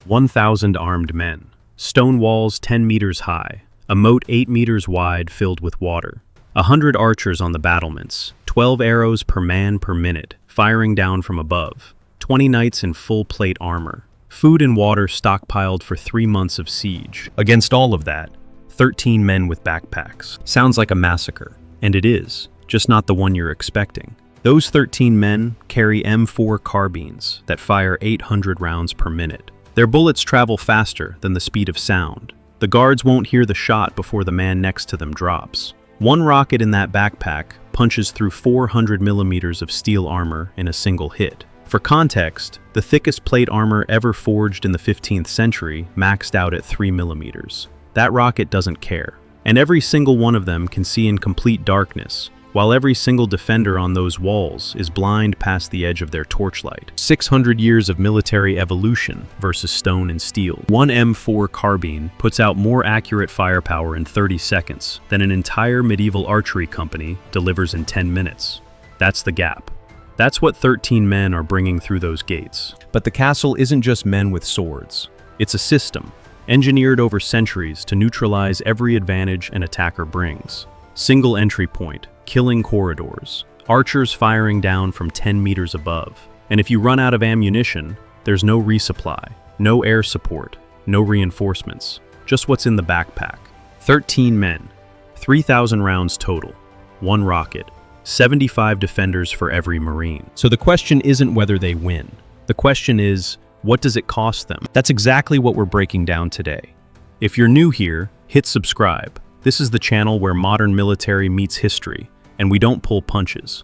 1,000 armed men. Stone walls 10 meters high. A moat 8 meters wide filled with water. 100 archers on the battlements. 12 arrows per man per minute, firing down from above. 20 knights in full plate armor. Food and water stockpiled for 3 months of siege. Against all of that, 13 men with backpacks. Sounds like a massacre. And it is, just not the one you're expecting. Those 13 men carry M4 carbines that fire 800 rounds per minute. Their bullets travel faster than the speed of sound. The guards won't hear the shot before the man next to them drops. One rocket in that backpack punches through 400 millimeters of steel armor in a single hit. For context, the thickest plate armor ever forged in the 15th century maxed out at 3 millimeters. That rocket doesn't care. And every single one of them can see in complete darkness, while every single defender on those walls is blind past the edge of their torchlight. 600 years of military evolution versus stone and steel. One M4 carbine puts out more accurate firepower in 30 seconds than an entire medieval archery company delivers in 10 minutes. That's the gap. That's what 13 men are bringing through those gates. But the castle isn't just men with swords. It's a system, engineered over centuries to neutralize every advantage an attacker brings. Single entry point, killing corridors, archers firing down from 10 meters above. And if you run out of ammunition, there's no resupply, no air support, no reinforcements, just what's in the backpack. 13 men, 3,000 rounds total, 1 rocket, 75 defenders for every Marine. So the question isn't whether they win. The question is, what does it cost them? That's exactly what we're breaking down today. If you're new here, hit subscribe. This is the channel where modern military meets history, and we don't pull punches.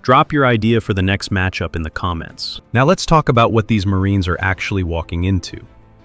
Drop your idea for the next matchup in the comments. Now let's talk about what these Marines are actually walking into,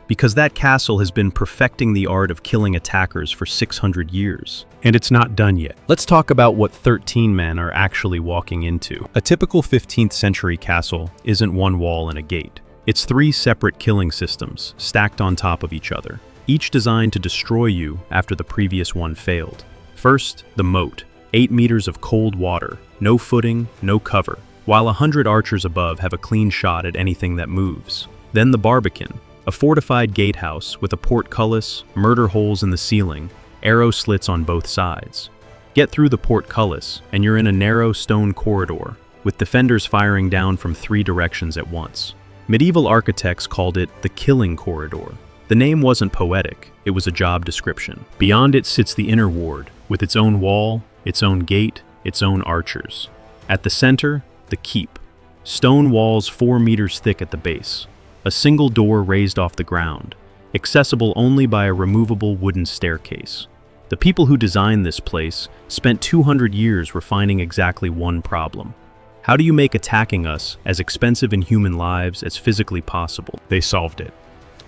because that castle has been perfecting the art of killing attackers for 600 years, and it's not done yet. Let's talk about what 13 men are actually walking into. A typical 15th century castle isn't one wall and a gate. It's 3 separate killing systems stacked on top of each other, each designed to destroy you after the previous one failed. First, the moat, 8 meters of cold water, no footing, no cover, while 100 archers above have a clean shot at anything that moves. Then the barbican, a fortified gatehouse with a portcullis, murder holes in the ceiling, arrow slits on both sides. Get through the portcullis, and you're in a narrow stone corridor, with defenders firing down from 3 directions at once. Medieval architects called it the killing corridor. The name wasn't poetic, it was a job description. Beyond it sits the inner ward, with its own wall, its own gate, its own archers. At the center, the keep. Stone walls 4 meters thick at the base. A single door raised off the ground, accessible only by a removable wooden staircase. The people who designed this place spent 200 years refining exactly one problem. How do you make attacking us as expensive in human lives as physically possible? They solved it.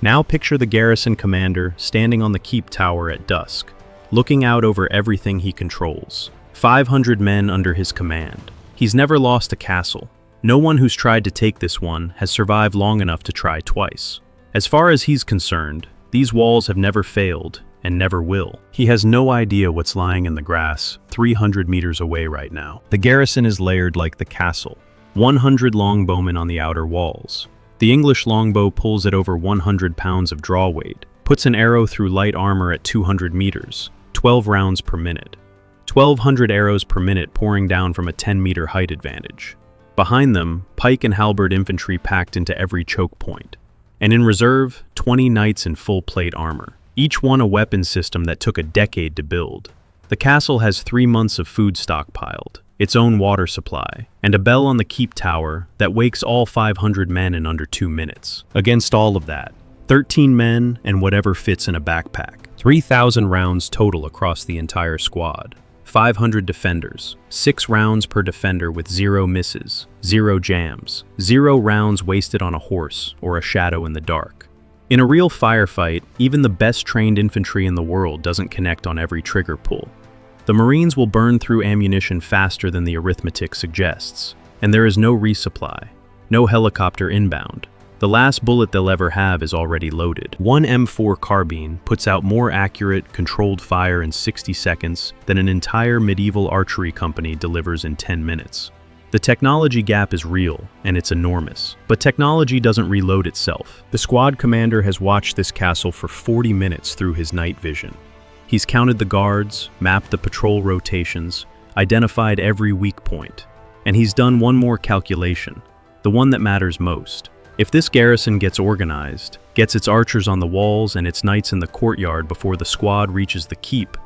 Now picture the garrison commander standing on the keep tower at dusk, looking out over everything he controls. 500 men under his command. He's never lost a castle. No one who's tried to take this one has survived long enough to try twice. As far as he's concerned, these walls have never failed and never will. He has no idea what's lying in the grass 300 meters away right now. The garrison is layered like the castle. 100 longbowmen on the outer walls. The English longbow pulls at over 100 pounds of draw weight, puts an arrow through light armor at 200 meters, 12 rounds per minute. 1,200 arrows per minute pouring down from a 10-meter height advantage. Behind them, pike and halberd infantry packed into every choke point. And in reserve, 20 knights in full plate armor. Each one a weapon system that took a decade to build. The castle has 3 months of food stockpiled, its own water supply, and a bell on the keep tower that wakes all 500 men in under 2 minutes. Against all of that, 13 men and whatever fits in a backpack. 3,000 rounds total across the entire squad. 500 defenders, 6 rounds per defender with 0 misses, 0 jams, 0 rounds wasted on a horse or a shadow in the dark. In a real firefight, even the best trained infantry in the world doesn't connect on every trigger pull. The Marines will burn through ammunition faster than the arithmetic suggests, and there is no resupply, no helicopter inbound. The last bullet they'll ever have is already loaded. One M4 carbine puts out more accurate, controlled fire in 60 seconds than an entire medieval archery company delivers in 10 minutes. The The technology gap is real, and it's enormous. But technology doesn't reload itself. The squad commander has watched this castle for 40 minutes through his night vision. He's counted the guards, mapped the patrol rotations, identified every weak point. And he's done one more calculation, the one that matters most. If this garrison gets organized, gets its archers on the walls and its knights in the courtyard before the squad reaches the keep,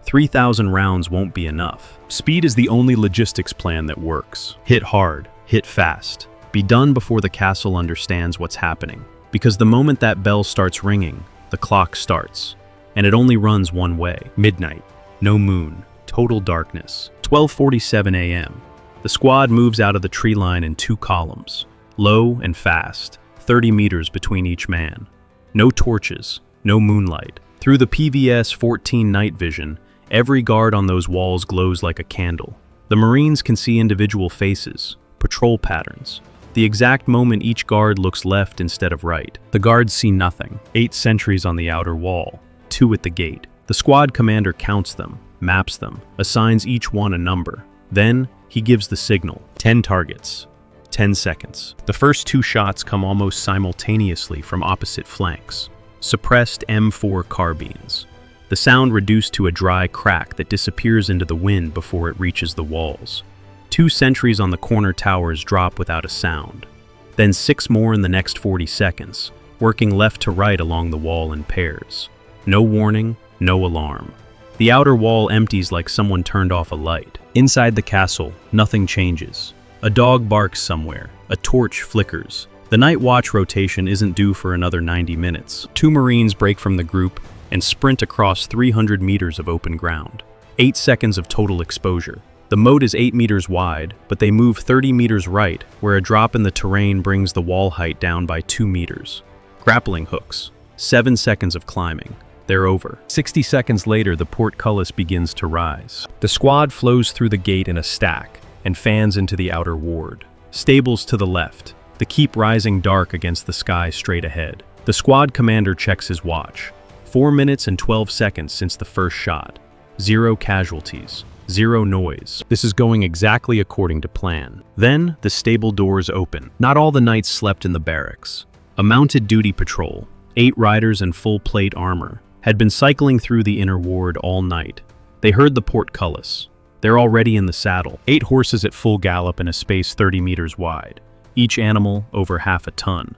3,000 rounds won't be enough. Speed is the only logistics plan that works. Hit hard, hit fast. Be done before the castle understands what's happening. Because the moment that bell starts ringing, the clock starts. And it only runs one way. Midnight, no moon, total darkness. 12:47 a.m. The squad moves out of the tree line in 2 columns. Low and fast, 30 meters between each man. No torches, no moonlight. Through the PVS-14 night vision, every guard on those walls glows like a candle. The Marines can see individual faces, patrol patterns, the exact moment each guard looks left instead of right. The guards see nothing. 8 sentries on the outer wall, 2 at the gate. The squad commander counts them, maps them, assigns each one a number. Then, he gives the signal. 10 targets. 10 seconds. The first 2 shots come almost simultaneously from opposite flanks. Suppressed M4 carbines. The sound reduced to a dry crack that disappears into the wind before it reaches the walls. 2 sentries on the corner towers drop without a sound. Then 6 more in the next 40 seconds, working left to right along the wall in pairs. No warning, no alarm. The outer wall empties like someone turned off a light. Inside the castle, nothing changes. A dog barks somewhere, a torch flickers. The night watch rotation isn't due for another 90 minutes. 2 Marines break from the group and sprint across 300 meters of open ground. 8 seconds of total exposure. The moat is 8 meters wide, but they move 30 meters right, where a drop in the terrain brings the wall height down by 2 meters. Grappling hooks. 7 seconds of climbing. They're over. 60 seconds later, the portcullis begins to rise. The squad flows through the gate in a stack and fans into the outer ward. Stables to the left, the keep rising dark against the sky straight ahead. The squad commander checks his watch. 4 minutes and 12 seconds since the first shot. 0 casualties. 0 noise. This is going exactly according to plan. Then, the stable doors open. Not all the knights slept in the barracks. A mounted duty patrol, 8 riders in full plate armor, had been cycling through the inner ward all night. They heard the portcullis. They're already in the saddle. 8 horses at full gallop in a space 30 meters wide, each animal over half a ton.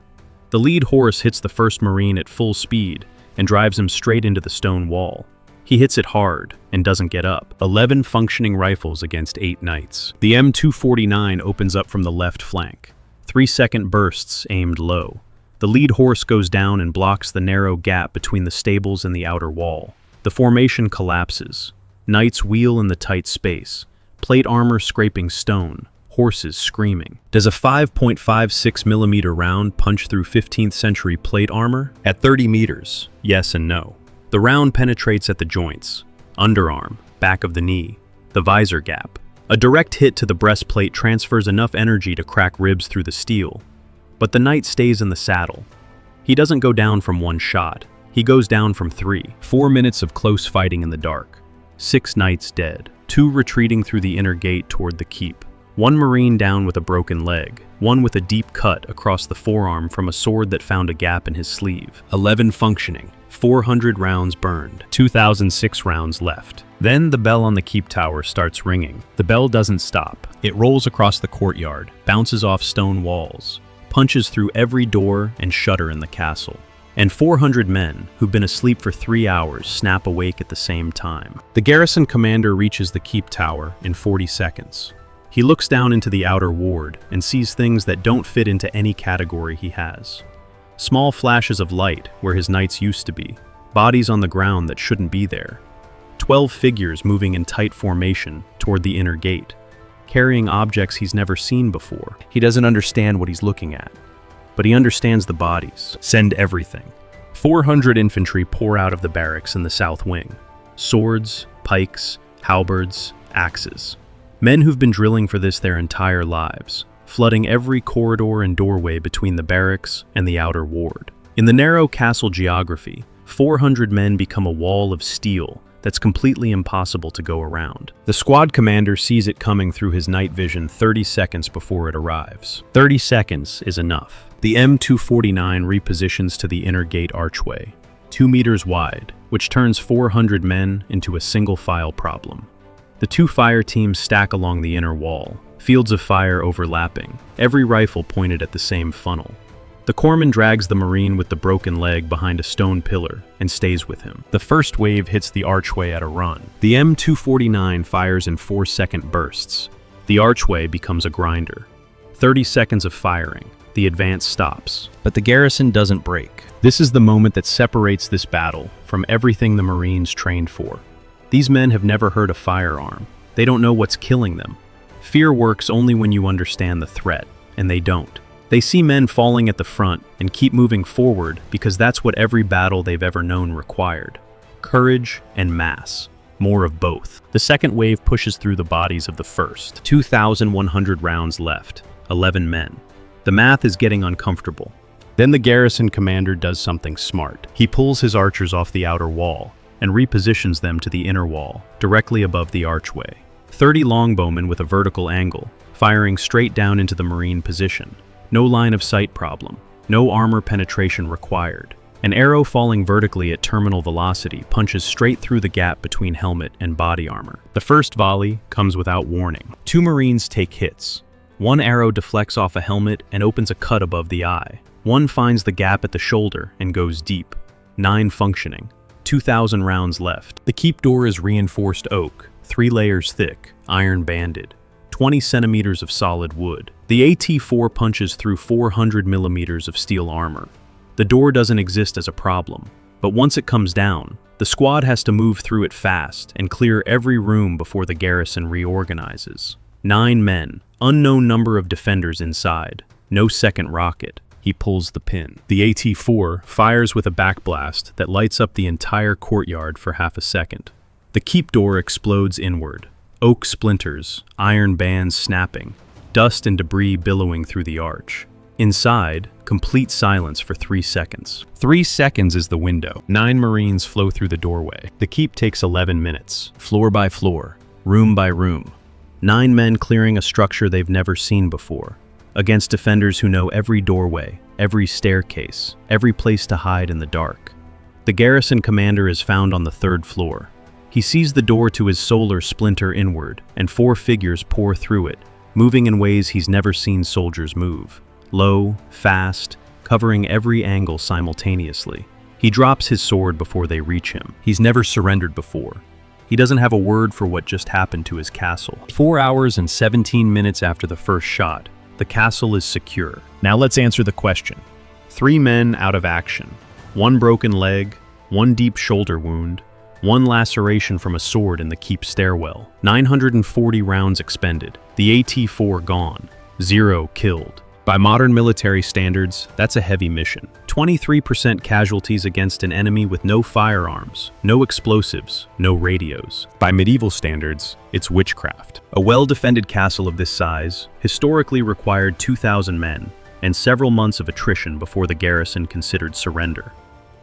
The lead horse hits the first Marine at full speed and drives him straight into the stone wall. He hits it hard and doesn't get up. 11 functioning rifles against 8 knights. The M249 opens up from the left flank. 3-second bursts aimed low. The lead horse goes down and blocks the narrow gap between the stables and the outer wall. The formation collapses. Knights wheel in the tight space, plate armor scraping stone, horses screaming. Does a 5.56mm round punch through 15th century plate armor? At 30 meters, yes and no. The round penetrates at the joints, underarm, back of the knee, the visor gap. A direct hit to the breastplate transfers enough energy to crack ribs through the steel. But the knight stays in the saddle. He doesn't go down from 1 shot. He goes down from 3. 4 minutes of close fighting in the dark. 6 knights dead. 2 retreating through the inner gate toward the keep. 1 Marine down with a broken leg. 1 with a deep cut across the forearm from a sword that found a gap in his sleeve. 11 functioning. 400 rounds burned. 2,006 rounds left. Then the bell on the keep tower starts ringing. The bell doesn't stop. It rolls across the courtyard, bounces off stone walls, punches through every door and shutter in the castle. And 400 men, who've been asleep for 3 hours, snap awake at the same time. The garrison commander reaches the keep tower in 40 seconds. He looks down into the outer ward and sees things that don't fit into any category he has. Small flashes of light where his knights used to be, bodies on the ground that shouldn't be there. 12 figures moving in tight formation toward the inner gate, carrying objects he's never seen before. He doesn't understand what he's looking at, but he understands the bodies. Send everything. 400 infantry pour out of the barracks in the south wing. Swords, pikes, halberds, axes. Men who've been drilling for this their entire lives, flooding every corridor and doorway between the barracks and the outer ward. In the narrow castle geography, 400 men become a wall of steel that's completely impossible to go around. The squad commander sees it coming through his night vision 30 seconds before it arrives. 30 seconds is enough. The M249 repositions to the inner gate archway, 2 meters wide, which turns 400 men into a single-file problem. The two fire teams stack along the inner wall, fields of fire overlapping, every rifle pointed at the same funnel. The corpsman drags the Marine with the broken leg behind a stone pillar and stays with him. The first wave hits the archway at a run. The M249 fires in 4-second bursts. The archway becomes a grinder. 30 seconds of firing. The advance stops. But the garrison doesn't break. This is the moment that separates this battle from everything the Marines trained for. These men have never heard a firearm. They don't know what's killing them. Fear works only when you understand the threat, and they don't. They see men falling at the front and keep moving forward because that's what every battle they've ever known required. Courage and mass. More of both. The second wave pushes through the bodies of the first. 2,100 rounds left. 11 men. The math is getting uncomfortable. Then the garrison commander does something smart. He pulls his archers off the outer wall and repositions them to the inner wall, directly above the archway. 30 longbowmen with a vertical angle, firing straight down into the Marine position. No line of sight problem. No armor penetration required. An arrow falling vertically at terminal velocity punches straight through the gap between helmet and body armor. The first volley comes without warning. 2 Marines take hits. 1 arrow deflects off a helmet and opens a cut above the eye. 1 finds the gap at the shoulder and goes deep. 9 functioning. 2,000 rounds left. The keep door is reinforced oak, 3 layers thick, iron banded. 20 centimeters of solid wood. The AT-4 punches through 400 millimeters of steel armor. The door doesn't exist as a problem, but once it comes down, the squad has to move through it fast and clear every room before the garrison reorganizes. 9 men, unknown number of defenders inside, no second rocket. He pulls the pin. The AT-4 fires with a backblast that lights up the entire courtyard for half a second. The keep door explodes inward. Oak splinters, iron bands snapping, dust and debris billowing through the arch. Inside, complete silence for 3 seconds. 3 seconds is the window. 9 Marines flow through the doorway. The keep takes 11 minutes, floor by floor, room by room. 9 men clearing a structure they've never seen before, against defenders who know every doorway, every staircase, every place to hide in the dark. The garrison commander is found on the 3rd floor. He sees the door to his solar splinter inward, and 4 figures pour through it, moving in ways he's never seen soldiers move. Low, fast, covering every angle simultaneously. He drops his sword before they reach him. He's never surrendered before. He doesn't have a word for what just happened to his castle. 4 hours and 17 minutes after the first shot, the castle is secure. Now let's answer the question. 3 men out of action. 1 broken leg, 1 deep shoulder wound, 1 laceration from a sword in the keep stairwell. 940 rounds expended. The AT-4 gone. 0 killed. By modern military standards, that's a heavy mission. 23% casualties against an enemy with no firearms, no explosives, no radios. By medieval standards, it's witchcraft. A well-defended castle of this size historically required 2,000 men and several months of attrition before the garrison considered surrender.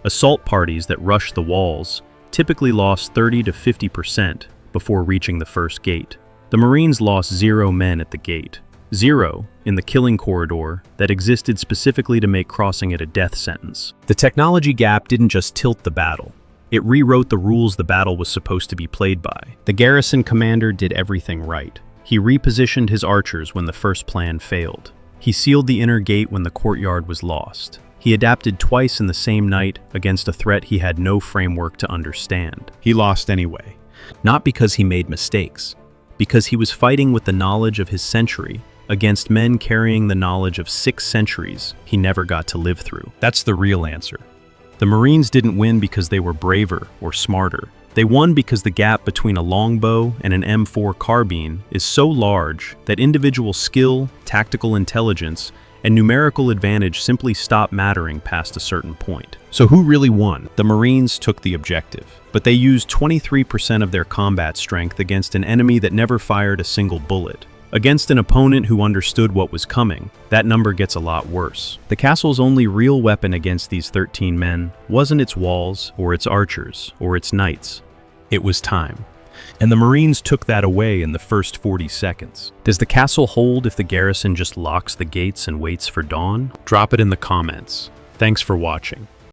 Assault parties that rushed the walls typically lost 30 to 50% before reaching the first gate. The Marines lost 0 men at the gate. 0 in the killing corridor that existed specifically to make crossing it a death sentence. The technology gap didn't just tilt the battle. It rewrote the rules the battle was supposed to be played by. The garrison commander did everything right. He repositioned his archers when the first plan failed. He sealed the inner gate when the courtyard was lost. He adapted twice in the same night against a threat he had no framework to understand. He lost anyway. Not because he made mistakes, because he was fighting with the knowledge of his century against men carrying the knowledge of 6 centuries he never got to live through. That's the real answer. The Marines didn't win because they were braver or smarter. They won because the gap between a longbow and an M4 carbine is so large that individual skill, tactical intelligence, and numerical advantage simply stop mattering past a certain point. So who really won? The Marines took the objective, but they used 23% of their combat strength against an enemy that never fired a single bullet. Against an opponent who understood what was coming, that number gets a lot worse. The castle's only real weapon against these 13 men wasn't its walls, or its archers, or its knights. It was time. And the Marines took that away in the first 40 seconds. Does the castle hold if the garrison just locks the gates and waits for dawn? Drop it in the comments. Thanks for watching.